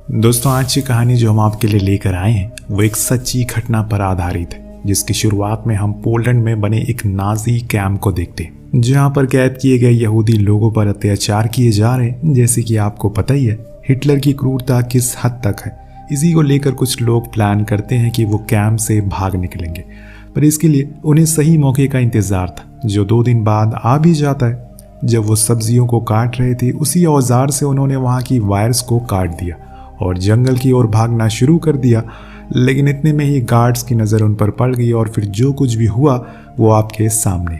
दोस्तों, आज की कहानी जो हम आपके लिए लेकर आए हैं वो एक सच्ची घटना पर आधारित है, जिसकी शुरुआत में हम पोलैंड में बने एक नाजी कैंप को देखते हैं, जहां पर कैद किए गए यहूदी लोगों पर अत्याचार किए जा रहे हैं। जैसे कि आपको पता ही है हिटलर की क्रूरता किस हद तक है। इसी को लेकर कुछ लोग प्लान करते हैं कि वो कैंप से भाग निकलेंगे, पर इसके लिए उन्हें सही मौके का इंतजार था, जो 2 दिन बाद आ भी जाता है। जब वो सब्जियों को काट रहे थे, उसी औजार से उन्होंने वहां की वायर्स को काट दिया और जंगल की ओर भागना शुरू कर दिया। लेकिन इतने में ही गार्ड्स की नज़र उन पर पड़ गई और फिर जो कुछ भी हुआ वो आपके सामने।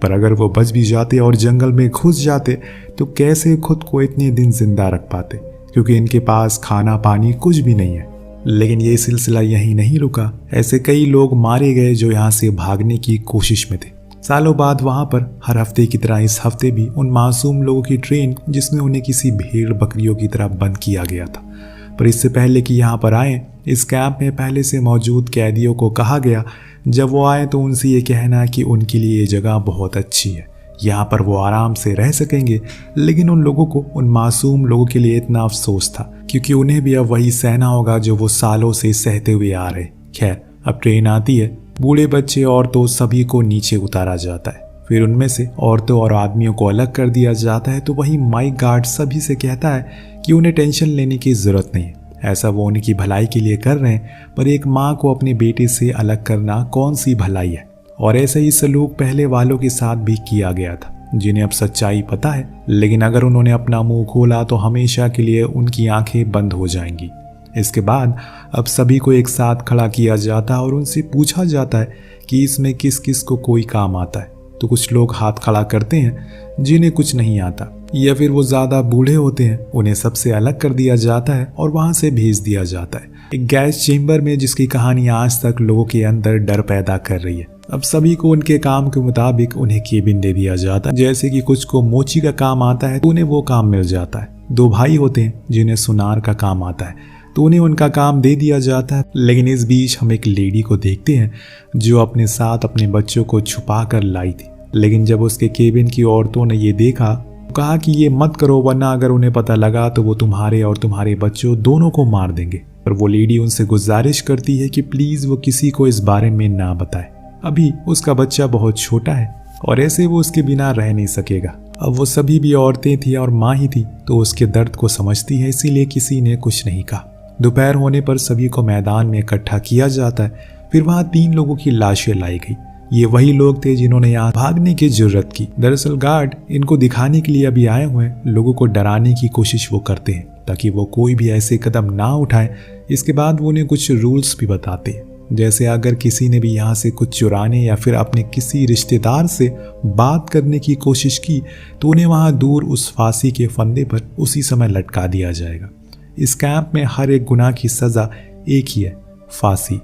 पर अगर वो बच भी जाते और जंगल में घुस जाते तो कैसे खुद को इतने दिन जिंदा रख पाते, क्योंकि इनके पास खाना पानी कुछ भी नहीं है। लेकिन ये सिलसिला यहीं नहीं रुका। ऐसे कई लोग मारे गए जो यहाँ से भागने की कोशिश में थे। सालों बाद वहां पर हर हफ्ते की तरह इस हफ्ते भी उन मासूम लोगों की ट्रेन, जिसमें उन्हें किसी भेड़ बकरियों की तरह बंद किया गया था। पर इससे पहले कि यहाँ पर आए, इस कैंप में पहले से मौजूद कैदियों को कहा गया जब वो आए तो उनसे ये कहना कि उनके लिए ये जगह बहुत अच्छी है, यहाँ पर वो आराम से रह सकेंगे। लेकिन उन लोगों को, उन मासूम लोगों के लिए इतना अफसोस था, क्योंकि उन्हें भी अब वही सहना होगा जो वो सालों से सहते हुए आ रहे। खैर, अब ट्रेन आती है, बूढ़े बच्चे औरतों सभी को नीचे उतारा जाता है। फिर उनमें से औरतों और आदमियों को अलग कर दिया जाता है। तो वही माइक गार्ड सभी से कहता है कि उन्हें टेंशन लेने की जरूरत नहीं है, ऐसा वो उनकी भलाई के लिए कर रहे हैं। पर एक माँ को अपने बेटे से अलग करना कौन सी भलाई है। और ऐसा ही सलूक पहले वालों के साथ भी किया गया था, जिन्हें अब सच्चाई पता है। लेकिन अगर उन्होंने अपना मुंह खोला तो हमेशा के लिए उनकी आंखें बंद हो जाएंगी। इसके बाद अब सभी को एक साथ खड़ा किया जाता है और उनसे पूछा जाता है कि इसमें किस किस को कोई काम आता है। तो कुछ लोग हाथ खड़ा करते हैं जिन्हें कुछ नहीं आता, या फिर वो ज़्यादा बूढ़े होते हैं, उन्हें सबसे अलग कर दिया जाता है और वहाँ से भेज दिया जाता है एक गैस चेम्बर में, जिसकी कहानी आज तक लोगों के अंदर डर पैदा कर रही है। अब सभी को उनके काम के मुताबिक उन्हें केबिन दे दिया जाता है। जैसे कि कुछ को मोची का काम आता है तो उन्हें वो काम मिल जाता है। 2 भाई होते हैं जिन्हें सुनार का काम आता है, तो उन्हें उनका काम दे दिया जाता है। लेकिन इस बीच हम एक लेडी को देखते हैं जो अपने साथ अपने बच्चों को छुपा कर लाई थी। लेकिन जब उसके केबिन की औरतों ने ये देखा, कहा कि ये मत करो, वरना अगर उन्हें पता लगा तो वो तुम्हारे और तुम्हारे बच्चों दोनों को मार देंगे। पर वो लेडी उनसे गुजारिश करती है कि प्लीज वो किसी को इस बारे में ना बताए, अभी उसका बच्चा बहुत छोटा है और ऐसे वो उसके बिना रह नहीं सकेगा। अब वो सभी भी औरतें थी और माँ ही थी, तो उसके दर्द को समझती है, इसीलिए किसी ने कुछ नहीं कहा। दोपहर होने पर सभी को मैदान में इकट्ठा किया जाता है। फिर वहाँ 3 लोगों की लाशें लाई गई। ये वही लोग थे जिन्होंने यहाँ भागने की जरूरत की। दरअसल गार्ड इनको दिखाने के लिए अभी आए हुए हैं। लोगों को डराने की कोशिश वो करते हैं ताकि वो कोई भी ऐसे कदम ना उठाए। इसके बाद वो उन्हें कुछ रूल्स भी बताते हैं, जैसे अगर किसी ने भी यहाँ से कुछ चुराने या फिर अपने किसी रिश्तेदार से बात करने की कोशिश की तो उन्हें वहाँ दूर उस फांसी के फंदे पर उसी समय लटका दिया जाएगा। इस कैंप में हर एक गुनाह की सज़ा एक ही है, फांसी।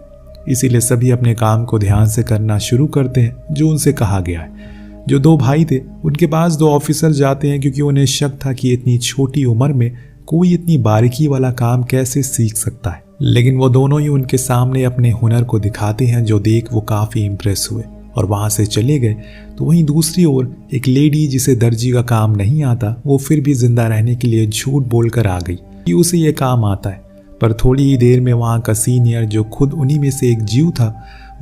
इसीलिए सभी अपने काम को ध्यान से करना शुरू करते हैं जो उनसे कहा गया है। जो 2 भाई थे उनके पास 2 ऑफिसर जाते हैं, क्योंकि उन्हें शक था कि इतनी छोटी उम्र में कोई इतनी बारीकी वाला काम कैसे सीख सकता है। लेकिन वो दोनों ही उनके सामने अपने हुनर को दिखाते हैं, जो देख वो काफ़ी इम्प्रेस हुए और वहाँ से चले गए। तो वहीं दूसरी ओर एक लेडी जिसे दर्जी का काम नहीं आता, वो फिर भी जिंदा रहने के लिए झूठ बोलकर आ गई कि उसे ये काम आता है। पर थोड़ी ही देर में वहाँ का सीनियर, जो खुद उन्हीं में से एक जीव था,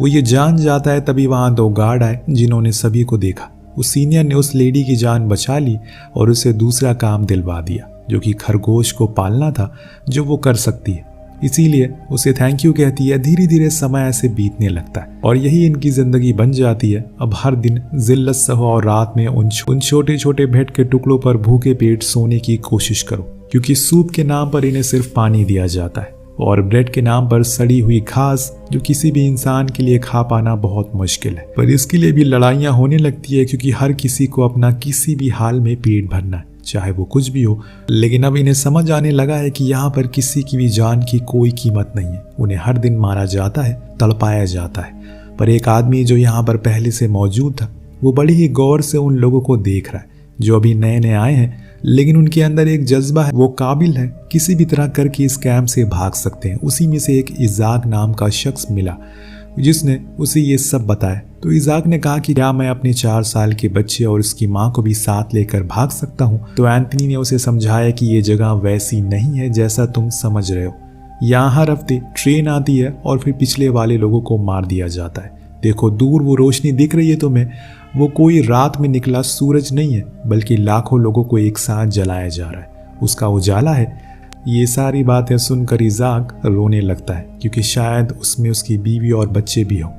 वो ये जान जाता है। तभी वहाँ 2 गार्ड आए जिन्होंने सभी को देखा। उस सीनियर ने उस लेडी की जान बचा ली और उसे दूसरा काम दिलवा दिया, जो कि खरगोश को पालना था, जो वो कर सकती है। इसीलिए उसे थैंक यू कहती है। धीरे धीरे समय ऐसे बीतने लगता है और यही इनकी जिंदगी बन जाती है। अब हर दिन जिल्लत सहो और रात में उन छोटे छोटे भेंट के टुकड़ों पर भूखे पेट सोने की कोशिश करो, क्योंकि सूप के नाम पर इन्हें सिर्फ पानी दिया जाता है और ब्रेड के नाम पर सड़ी हुई घास, जो किसी भी इंसान के लिए खा पाना बहुत मुश्किल है। पर इसके लिए भी लड़ाइयाँ होने लगती है, क्योंकि हर किसी को अपना किसी भी हाल में पेट भरना है, चाहे वो कुछ भी हो। लेकिन अब इन्हें समझ आने लगा है कि यहाँ पर किसी की भी जान की कोई कीमत नहीं है। उन्हें हर दिन मारा जाता है, तड़पाया जाता है। पर एक आदमी जो यहाँ पर पहले से मौजूद था, वो बड़ी ही गौर से उन लोगों को देख रहा है जो अभी नए नए आए हैं। लेकिन उनके अंदर एक जज्बा है, वो काबिल है, किसी भी तरह करके इस कैंप से भाग सकते हैं। उसी में से एक इजाक नाम का शख्स मिला। जिसने उसे ये सब बताया। तो इजाक ने कहा कि क्या मैं अपने 4 साल के बच्चे और उसकी माँ को भी साथ लेकर भाग सकता हूँ। तो एंथनी ने उसे समझाया कि ये जगह वैसी नहीं है जैसा तुम समझ रहे हो। यहाँ हर हफ्ते ट्रेन आती है और फिर पिछले वाले लोगों को मार दिया जाता है। देखो दूर वो रोशनी दिख रही है तुम्हें, वो कोई रात में निकला सूरज नहीं है, बल्कि लाखों लोगों को एक साथ जलाया जा रहा है, उसका उजाला है। ये सारी बातें सुनकर इजाक रोने लगता है, क्योंकि शायद उसमें उसकी बीवी और बच्चे भी हों,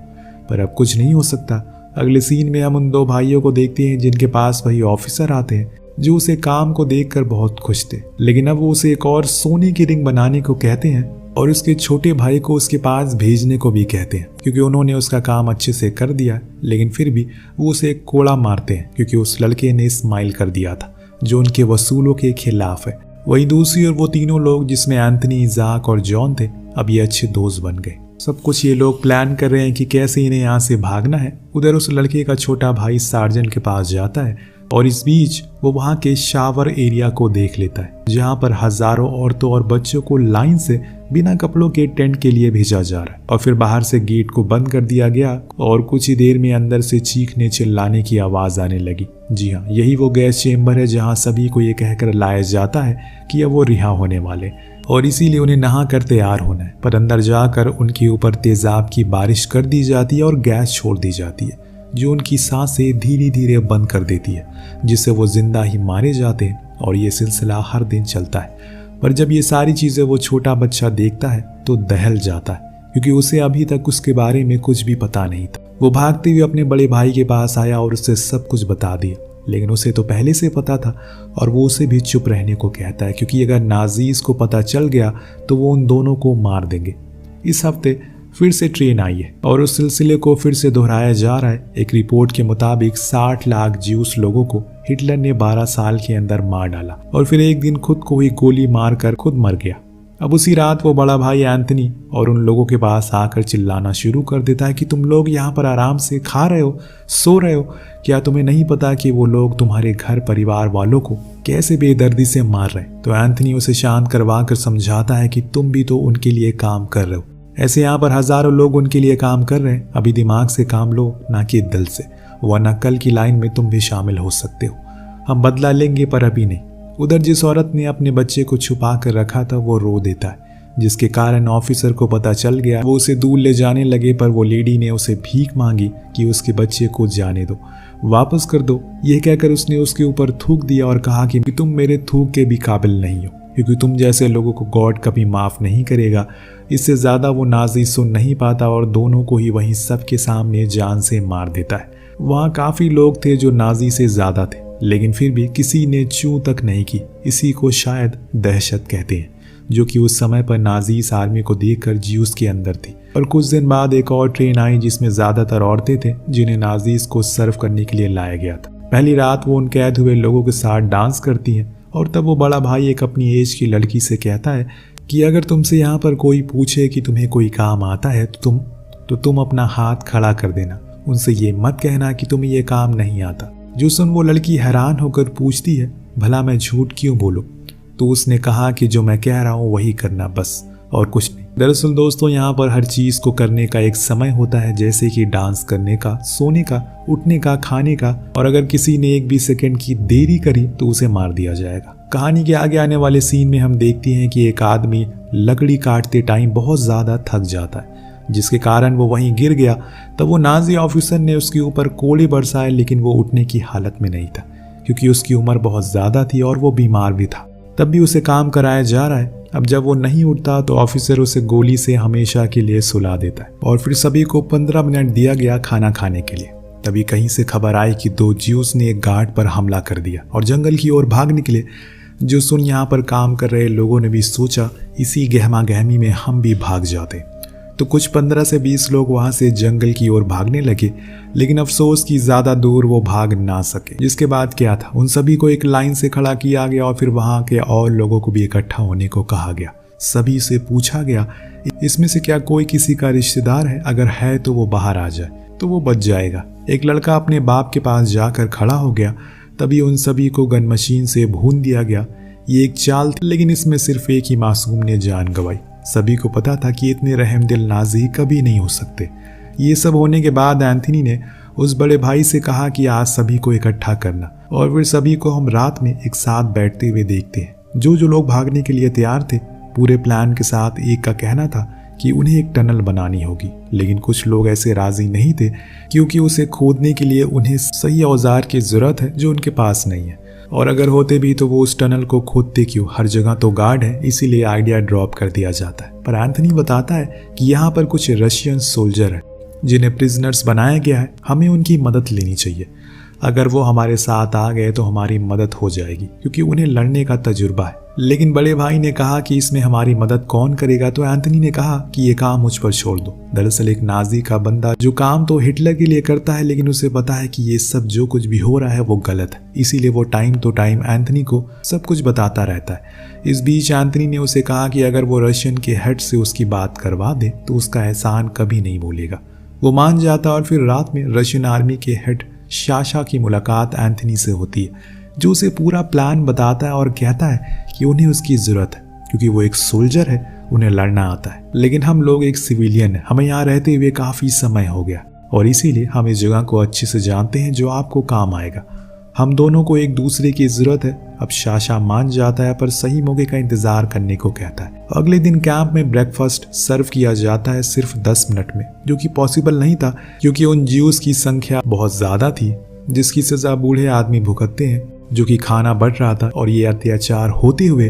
पर अब कुछ नहीं हो सकता। अगले सीन में हम उन 2 भाइयों को देखते हैं जिनके पास वही ऑफिसर आते हैं जो उसे काम को देखकर बहुत खुश थे, लेकिन अब वो उसे एक और सोने की रिंग बनाने को कहते हैं और उसके छोटे भाई को उसके पास भेजने को भी कहते हैं, क्योंकि उन्होंने उसका काम अच्छे से कर दिया। लेकिन फिर भी वो उसे एक कोड़ा मारते हैं, क्योंकि उस लड़के ने स्माइल कर दिया था जो उनके वसूलों के खिलाफ है। वही दूसरी ओर वो तीनों लोग, जिसमें एंथनी, इजाक और जॉन थे, अब ये अच्छे दोस्त बन गए। सब कुछ ये लोग प्लान कर रहे हैं कि कैसे इन्हें यहाँ से भागना है। उधर उस लड़के का छोटा भाई सार्जेंट के पास जाता है और इस बीच वो वहाँ के शावर एरिया को देख लेता है, जहाँ पर हजारों औरतों और बच्चों को लाइन से बिना कपड़ों के टेंट के लिए भेजा जा रहा है। और फिर बाहर से गेट को बंद कर दिया गया और कुछ ही देर में अंदर से चीखने चिल्लाने की आवाज आने लगी। जी हाँ, यही वो गैस चेम्बर है जहाँ सभी को ये कहकर लाया जाता है कि अब वो रिहा होने वाले और इसीलिए उन्हें नहा कर तैयार होना है। पर अंदर जाकर उनके ऊपर तेजाब की बारिश कर दी जाती है और गैस छोड़ दी जाती है, जो उनकी सांसें धीरे धीरे बंद कर देती है, जिससे वो जिंदा ही मारे जाते हैं। और ये सिलसिला हर दिन चलता है। पर जब ये सारी चीज़ें वो छोटा बच्चा देखता है तो दहल जाता है, क्योंकि उसे अभी तक उसके बारे में कुछ भी पता नहीं था। वो भागते हुए अपने बड़े भाई के पास आया और उससे सब कुछ बता दिया, लेकिन उसे तो पहले से पता था और वो उसे भी चुप रहने को कहता है, क्योंकि अगर नाजीज को पता चल गया तो वो उन दोनों को मार देंगे। इस हफ्ते फिर से ट्रेन आई है और उस सिलसिले को फिर से दोहराया जा रहा है। एक रिपोर्ट के मुताबिक 60 लाख ज्यूस लोगों को हिटलर ने 12 साल के अंदर मार डाला और फिर एक दिन खुद को ही गोली मारकर खुद मर गया। अब उसी रात वो बड़ा भाई एंथनी और उन लोगों के पास आकर चिल्लाना शुरू कर देता है कि तुम लोग यहाँ पर आराम से खा रहे हो, सो रहे हो, क्या तुम्हें नहीं पता कि वो लोग तुम्हारे घर परिवार वालों को कैसे बेदर्दी से मार रहे? तो एंथनी उसे शांत करवा कर समझाता है कि तुम भी तो उनके लिए काम कर रहे हो, ऐसे यहाँ पर हजारों लोग उनके लिए काम कर रहे हैं। अभी दिमाग से काम लो, ना कि दिल से, वरना कल की लाइन में तुम भी शामिल हो सकते हो। हम बदला लेंगे पर अभी नहीं। उधर जिस औरत ने अपने बच्चे को छुपा कर रखा था वो रो देता है, जिसके कारण ऑफिसर को पता चल गया। वो उसे दूर ले जाने लगे, पर वो लेडी ने उसे भीख मांगी कि उसके बच्चे को जाने दो, वापस कर दो। यह कहकर उसने उसके ऊपर थूक दिया और कहा कि तुम मेरे थूक के भी काबिल नहीं हो, क्योंकि तुम जैसे लोगों को गॉड कभी माफ नहीं करेगा। इससे ज्यादा वो नाजी सुन नहीं पाता और दोनों को ही वहीं सबके सामने जान से मार देता है। वहाँ काफी लोग थे जो नाजी से ज्यादा थे, लेकिन फिर भी किसी ने चूं तक नहीं की। इसी को शायद दहशत कहते हैं, जो कि उस समय पर नाजीस आर्मी को देखकर ज्यूस के अंदर थी। और कुछ दिन बाद एक और ट्रेन आई जिसमें ज्यादातर औरतें थे, जिन्हें नाजीस को सर्व करने के लिए लाया गया था। पहली रात वो उन कैद हुए लोगों के साथ डांस करती हैं और तब वो बड़ा भाई एक अपनी एज की लड़की से कहता है कि अगर तुमसे यहाँ पर कोई पूछे कि तुम्हें कोई काम आता है तो तुम अपना हाथ खड़ा कर देना, उनसे ये मत कहना कि तुम्हें ये काम नहीं आता। जो सुन वो लड़की हैरान होकर पूछती है, भला मैं झूठ क्यों बोलूं? तो उसने कहा कि जो मैं कह रहा हूँ वही करना, बस और कुछ नहीं। दरअसल दोस्तों, यहाँ पर हर चीज को करने का एक समय होता है, जैसे कि डांस करने का, सोने का, उठने का, खाने का, और अगर किसी ने एक भी सेकंड की देरी करी तो उसे मार दिया जाएगा। कहानी के आगे आने वाले सीन में हम देखते हैं कि एक आदमी लकड़ी काटते टाइम बहुत ज्यादा थक जाता है, जिसके कारण वो वहीं गिर गया। तब वो नाजी ऑफिसर ने उसके ऊपर कोड़े बरसाए, लेकिन वो उठने की हालत में नहीं था, क्योंकि उसकी उम्र बहुत ज्यादा थी और वो बीमार भी था। तब भी उसे काम कराया जा रहा है। अब जब वो नहीं उठता तो ऑफिसर उसे गोली से हमेशा के लिए सुला देता है और फिर सभी को 15 मिनट दिया गया खाना खाने के लिए। तभी कहीं से खबर आई कि 2 ज्यूस ने एक गार्ड पर हमला कर दिया और जंगल की ओर भाग निकले। जो सुन यहाँ पर काम कर रहे लोगों ने भी सोचा इसी गहमा गहमी में हम भी भाग जाते। तो कुछ 15 से 20 लोग वहां से जंगल की ओर भागने लगे, लेकिन अफसोस कि ज्यादा दूर वो भाग ना सके। जिसके बाद क्या था, उन सभी को एक लाइन से खड़ा किया गया और फिर वहां के और लोगों को भी इकट्ठा होने को कहा गया। सभी से पूछा गया, इसमें से क्या कोई किसी का रिश्तेदार है? अगर है तो वो बाहर आ जाए तो वो बच जाएगा। एक लड़का अपने बाप के पास जाकर खड़ा हो गया। तभी उन सभी को गन मशीन से भून दिया गया। ये एक चाल थी, लेकिन इसमें सिर्फ एक ही मासूम ने जान गंवाई। सभी को पता था कि इतने रहमदिल नाजी कभी नहीं हो सकते। ये सब होने के बाद एंथनी ने उस बड़े भाई से कहा कि आज सभी को इकट्ठा करना और फिर सभी को हम रात में एक साथ बैठते हुए देखते हैं। जो लोग भागने के लिए तैयार थे पूरे प्लान के साथ, एक का कहना था कि उन्हें एक टनल बनानी होगी, लेकिन कुछ लोग ऐसे राजी नहीं थे क्योंकि उसे खोदने के लिए उन्हें सही औजार की जरूरत है जो उनके पास नहीं है, और अगर होते भी तो वो उस टनल को खोदते क्यों, हर जगह तो गार्ड है, इसीलिए आइडिया ड्रॉप कर दिया जाता है। पर एंथनी बताता है कि यहाँ पर कुछ रशियन सोल्जर है जिन्हें प्रिजनर्स बनाया गया है, हमें उनकी मदद लेनी चाहिए। अगर वो हमारे साथ आ गए तो हमारी मदद हो जाएगी क्योंकि उन्हें लड़ने का तजुर्बा है। लेकिन बड़े भाई ने कहा कि इसमें हमारी मदद कौन करेगा, तो एंथनी ने कहा कि ये काम मुझ पर छोड़ दो। दरअसल एक नाजी का बंदा जो काम तो हिटलर के लिए करता है, लेकिन उसे पता है कि ये सब जो कुछ भी हो रहा है वो गलत है, इसीलिए वो टाइम तो टाइम एंथनी को सब कुछ बताता रहता है। इस बीच एंथनी ने उसे कहा कि अगर वो रशियन के हेड से उसकी बात करवा दे तो उसका एहसान कभी नहीं भूलेगा। वो मान जाता और फिर रात में रशियन आर्मी के हेड शाशा की मुलाकात एंथनी से होती है, जो उसे पूरा प्लान बताता है और कहता है कि उन्हें उसकी ज़रूरत है क्योंकि वो एक सोल्जर है, उन्हें लड़ना आता है, लेकिन हम लोग एक सिविलियन हैं, हमें यहाँ रहते हुए काफ़ी समय हो गया और इसीलिए हम इस जगह को अच्छे से जानते हैं जो आपको काम आएगा। हम दोनों को एक दूसरे की ज़रूरत है। अब शाशा मान जाता है पर सही मौके का इंतज़ार करने को कहता है। अगले दिन कैंप में ब्रेकफास्ट सर्व किया जाता है सिर्फ 10 मिनट में, जो कि पॉसिबल नहीं था क्योंकि उन ज्यूज की संख्या बहुत ज़्यादा थी जिसकी सज़ा बूढ़े आदमी भुगतते हैं, जो कि खाना बढ़ रहा था और ये अत्याचार होते हुए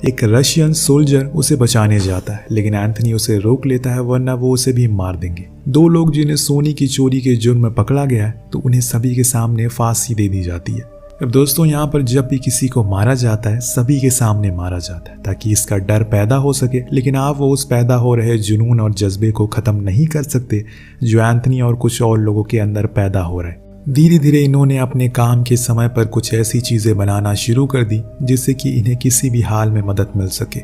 एक रशियन सोल्जर उसे बचाने जाता है, लेकिन एंथनी उसे रोक लेता है वरना वो उसे भी मार देंगे। 2 लोग जिन्हें सोने की चोरी के जुर्म में पकड़ा गया है तो उन्हें सभी के सामने फांसी दे दी जाती है। अब दोस्तों यहाँ पर जब भी किसी को मारा जाता है सभी के सामने मारा जाता है ताकि इसका डर पैदा हो सके, लेकिन आप वो उस पैदा हो रहे जुनून और जज्बे को ख़त्म नहीं कर सकते जो एंथनी और कुछ और लोगों के अंदर पैदा हो रहा है। धीरे धीरे इन्होंने अपने काम के समय पर कुछ ऐसी चीज़ें बनाना शुरू कर दी जिससे कि इन्हें किसी भी हाल में मदद मिल सके।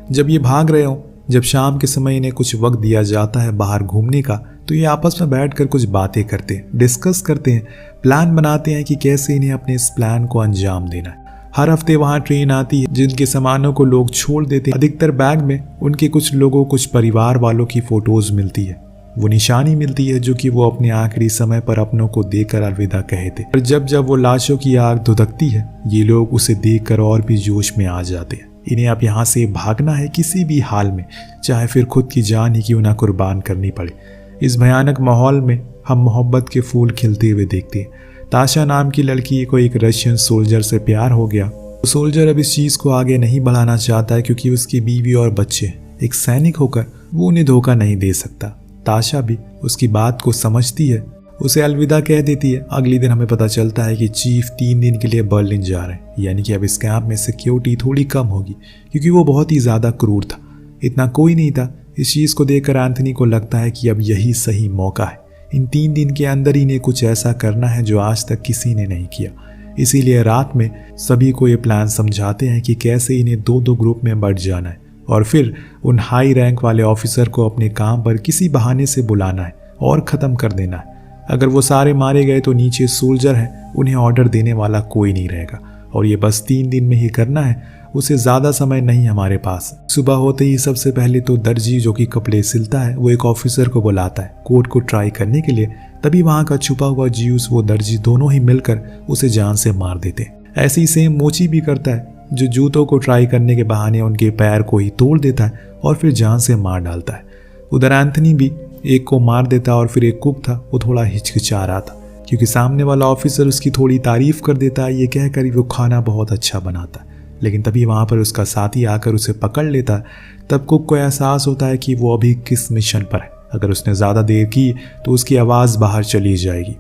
जब ये भाग रहे हों, जब शाम के समय इन्हें कुछ वक्त दिया जाता है बाहर घूमने का, तो ये आपस में बैठकर कुछ बातें करते हैं, डिस्कस करते हैं, प्लान बनाते हैं कि कैसे इन्हें अपने इस प्लान को अंजाम देना है। हर हफ्ते वहाँ ट्रेन आती है जिनके सामानों को लोग छोड़ देते हैं। अधिकतर बैग में उनके कुछ लोगों, कुछ परिवार वालों की फोटोज मिलती है, वो निशानी मिलती है जो कि वो अपने आखिरी समय पर अपनों को देकर अलविदा कहे थे। पर जब जब वो लाशों की आग धुधकती है ये लोग उसे देखकर और भी जोश में आ जाते हैं। इन्हें अब यहाँ से भागना है किसी भी हाल में, चाहे फिर खुद की जान ही क्यों ना कुर्बान करनी पड़े। इस भयानक माहौल में हम मोहब्बत के फूल खिलते हुए देखते हैं। ताशा नाम की लड़की को एक रशियन सोल्जर से प्यार हो गया। सोल्जर अब इस चीज़ को आगे नहीं बढ़ाना चाहता है क्योंकि उसकी बीवी और बच्चे, एक सैनिक होकर वो उन्हें धोखा नहीं दे सकता। ताशा भी उसकी बात को समझती है, उसे अलविदा कह देती है। अगले दिन हमें पता चलता है कि चीफ 3 दिन के लिए बर्लिन जा रहे हैं, यानी कि अब इस कैंप में सिक्योरिटी थोड़ी कम होगी क्योंकि वो बहुत ही ज़्यादा क्रूर था। इतना कोई नहीं था। इस चीज़ को देखकर एंथनी को लगता है कि अब यही सही मौका है। इन 3 दिन के अंदर इन्हें कुछ ऐसा करना है जो आज तक किसी ने नहीं किया। इसीलिए रात में सभी को ये प्लान समझाते हैं कि कैसे इन्हें 2-2 ग्रुप में बढ़ जाना है और फिर उन हाई रैंक वाले ऑफिसर को अपने काम पर किसी बहाने से बुलाना है और ख़त्म कर देना है। अगर वो सारे मारे गए तो नीचे सोल्जर हैं, उन्हें ऑर्डर देने वाला कोई नहीं रहेगा और ये बस 3 दिन में ही करना है। उसे ज़्यादा समय नहीं हमारे पास। सुबह होते ही सबसे पहले तो दर्जी जो कि कपड़े सिलता है वो एक ऑफिसर को बुलाता है कोट को ट्राई करने के लिए। तभी वहाँ का छुपा हुआ ज्यूस वो दर्जी दोनों ही मिलकर उसे जान से मार देते हैं। ऐसे ही सेम मोची भी करता है जो जूतों को ट्राई करने के बहाने उनके पैर को ही तोड़ देता है और फिर जान से मार डालता है। उधर एंथनी भी एक को मार देता और फिर एक कुक था वो थोड़ा हिचकिचा रहा था क्योंकि सामने वाला ऑफिसर उसकी थोड़ी तारीफ कर देता है, ये कहकर वो खाना बहुत अच्छा बनाता है। लेकिन तभी वहाँ पर उसका साथी आकर उसे पकड़ लेता है। तब कुक को एहसास होता है कि वो अभी किस मिशन पर है। अगर उसने ज़्यादा देर की तो उसकी आवाज़ बाहर चली जाएगी,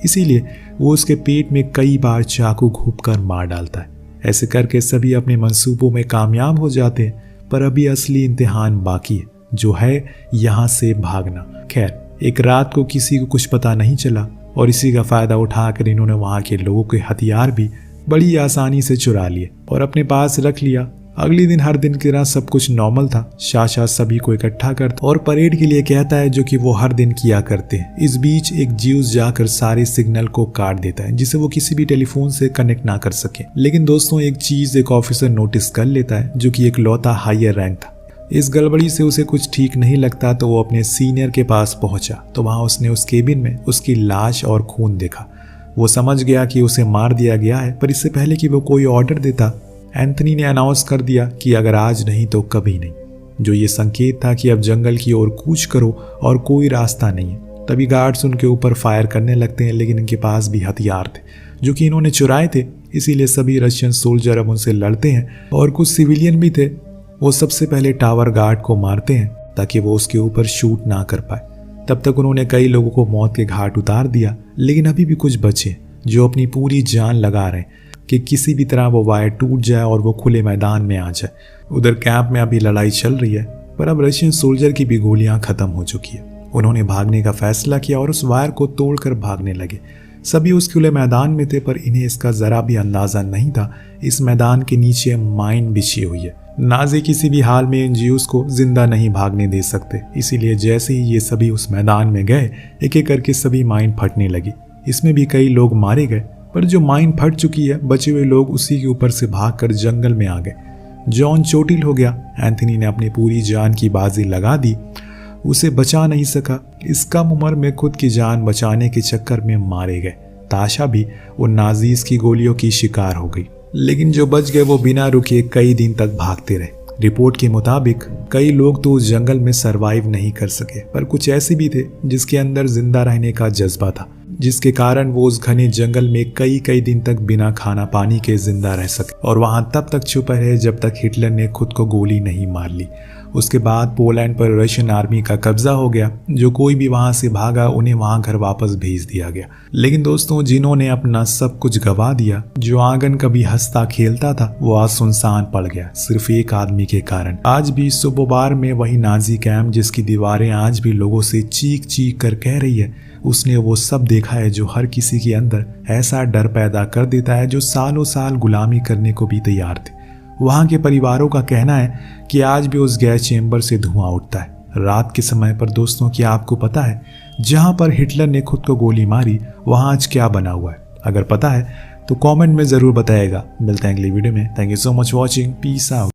इसीलिए वो उसके पेट में कई बार चाकू घूंपकर मार डालता है। ऐसे करके सभी अपने मंसूबों में कामयाब हो जाते हैं, पर अभी असली इम्तिहान बाकी है जो है यहाँ से भागना। खैर, एक रात को किसी को कुछ पता नहीं चला और इसी का फ़ायदा उठाकर इन्होंने वहाँ के लोगों के हथियार भी बड़ी आसानी से चुरा लिए और अपने पास रख लिया। अगले दिन हर दिन की तरह सब कुछ नॉर्मल था। शाशा सभी को इकट्ठा करता और परेड के लिए कहता है जो कि वो हर दिन किया करते हैं। इस बीच एक ज्यूस जाकर सारे सिग्नल को काट देता है जिसे वो किसी भी टेलीफोन से कनेक्ट ना कर सके। लेकिन दोस्तों एक चीज़ एक ऑफिसर नोटिस कर लेता है जो कि एक लौता हायर रैंक था। इस गड़बड़ी से उसे कुछ ठीक नहीं लगता तो वो अपने सीनियर के पास पहुंचा तो वहां उसने उस केबिन में उसकी लाश और खून देखा। वो समझ गया कि उसे मार दिया गया है, पर इससे पहले कि वो कोई ऑर्डर देता एंथनी ने अनाउंस कर दिया कि अगर आज नहीं तो कभी नहीं, जो ये संकेत था कि अब जंगल की ओर कूच करो और कोई रास्ता नहीं है। तभी गार्ड्स उनके ऊपर फायर करने लगते हैं, लेकिन इनके पास भी हथियार थे जो कि इन्होंने चुराए थे, इसीलिए सभी रशियन सोल्जर अब उनसे लड़ते हैं और कुछ सिविलियन भी थे। वो सबसे पहले टावर गार्ड को मारते हैं ताकि वो उसके ऊपर शूट ना कर पाए। तब तक उन्होंने कई लोगों को मौत के घाट उतार दिया, लेकिन अभी भी कुछ बचे जो अपनी पूरी जान लगा रहे हैं कि किसी भी तरह वो वायर टूट जाए और वो खुले मैदान में आ जाए। उधर कैंप में अभी लड़ाई चल रही है, पर अब रशियन सोल्जर की भी गोलियां खत्म हो चुकी है। उन्होंने भागने का फैसला किया और उस वायर को तोड़कर भागने लगे। सभी उस खुले मैदान में थे, पर इन्हें इसका जरा भी अंदाजा नहीं था इस मैदान के नीचे माइन बिछी हुई है। नाजी किसी भी हाल में इन ज्यूस को जिंदा नहीं भागने दे सकते, इसीलिए जैसे ही ये सभी उस मैदान में गए एक एक करके सभी माइन फटने लगी। इसमें भी कई लोग मारे गए, पर जो माइन फट चुकी है बचे हुए लोग उसी के ऊपर से भागकर जंगल में आ गए। जॉन चोटिल हो गया। एंथनी ने अपनी पूरी जान की बाजी लगा दी, उसे बचा नहीं सका। इस कम उम्र में खुद की जान बचाने के चक्कर में मारे गए। ताशा भी उन नाजीज की गोलियों की शिकार हो गई, लेकिन जो बच गए वो बिना रुके कई दिन तक भागते रहे। रिपोर्ट के मुताबिक कई लोग तो उस जंगल में सरवाइव नहीं कर सके, पर कुछ ऐसे भी थे जिसके अंदर जिंदा रहने का जज्बा था, जिसके कारण वो उस घने जंगल में कई कई दिन तक बिना खाना पानी के जिंदा रह सके और वहां तब तक छुपे रहे जब तक हिटलर ने खुद को गोली नहीं मार ली। उसके बाद पोलैंड पर रशियन आर्मी का कब्जा हो गया। जो कोई भी वहां से भागा उन्हें वहां घर वापस भेज दिया गया। लेकिन दोस्तों, जिन्होंने अपना सब कुछ गवा दिया, जो आंगन कभी हंसता खेलता था, वो आज सुनसान पड़ गया सिर्फ एक आदमी के कारण। आज भी सुबोबार में वही नाजी कैंप जिसकी दीवारें आज भी लोगों से चीख चीख कर कह रही है, उसने वो सब देखा है जो हर किसी के अंदर ऐसा डर पैदा कर देता है जो सालों साल गुलामी करने को भी तैयार थे। वहां के परिवारों का कहना है कि आज भी उस गैस चेंबर से धुआं उठता है रात के समय पर। दोस्तों, क्या आपको पता है जहां पर हिटलर ने खुद को गोली मारी वहां आज क्या बना हुआ है? अगर पता है तो कमेंट में जरूर बताइएगा। मिलते हैं अगली वीडियो में। Thank you so much watching. Peace out.